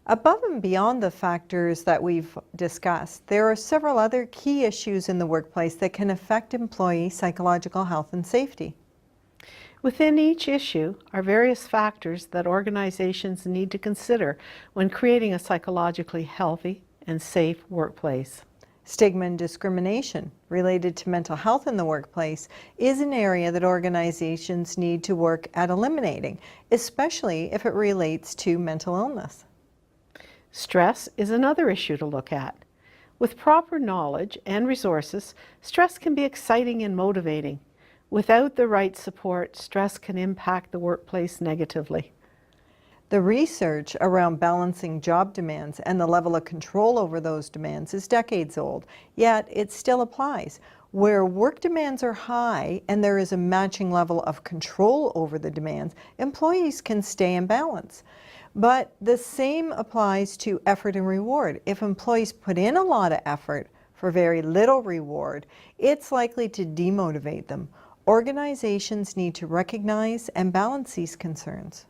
Above and beyond the factors that we've discussed, there are several other key issues in the workplace that can affect employee psychological health and safety. Within each issue are various factors that organizations need to consider when creating a psychologically healthy and safe workplace. Stigma and discrimination related to mental health in the workplace is an area that organizations need to work at eliminating, especially if it relates to mental illness. Stress is another issue to look at. With proper knowledge and resources, stress can be exciting and motivating. Without the right support, stress can impact the workplace negatively. The research around balancing job demands and the level of control over those demands is decades old, yet it still applies. Where work demands are high and there is a matching level of control over the demands, employees can stay in balance. But the same applies to effort and reward. If employees put in a lot of effort for very little reward, it's likely to demotivate them. Organizations need to recognize and balance these concerns.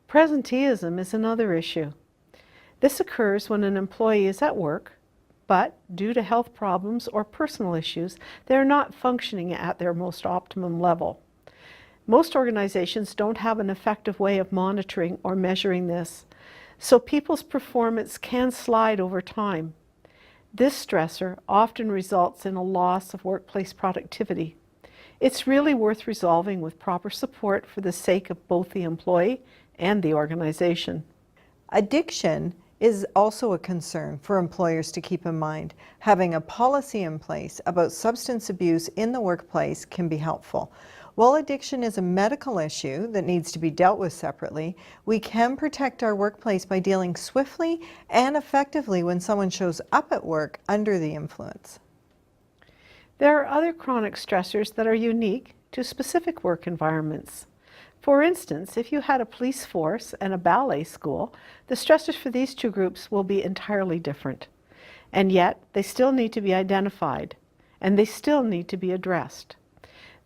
Presenteeism is another issue. This occurs when an employee is at work, but due to health problems or personal issues, they are not functioning at their most optimum level. Most organizations don't have an effective way of monitoring or measuring this, so people's performance can slide over time. This stressor often results in a loss of workplace productivity. It's really worth resolving with proper support for the sake of both the employee and the organization. Addiction is also a concern for employers to keep in mind. Having a policy in place about substance abuse in the workplace can be helpful. While addiction is a medical issue that needs to be dealt with separately, we can protect our workplace by dealing swiftly and effectively when someone shows up at work under the influence. There are other chronic stressors that are unique to specific work environments. For instance, if you had a police force and a ballet school, the stressors for these two groups will be entirely different. And yet, they still need to be identified, and they still need to be addressed.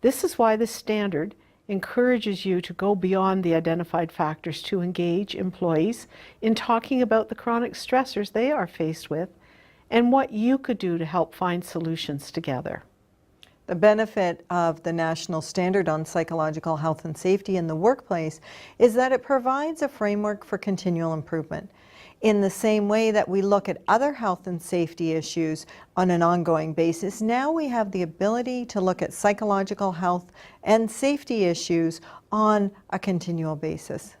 This is why the standard encourages you to go beyond the identified factors to engage employees in talking about the chronic stressors they are faced with and what you could do to help find solutions together. The benefit of the National Standard on Psychological Health and Safety in the Workplace is that it provides a framework for continual improvement. In the same way that we look at other health and safety issues on an ongoing basis, now we have the ability to look at psychological health and safety issues on a continual basis.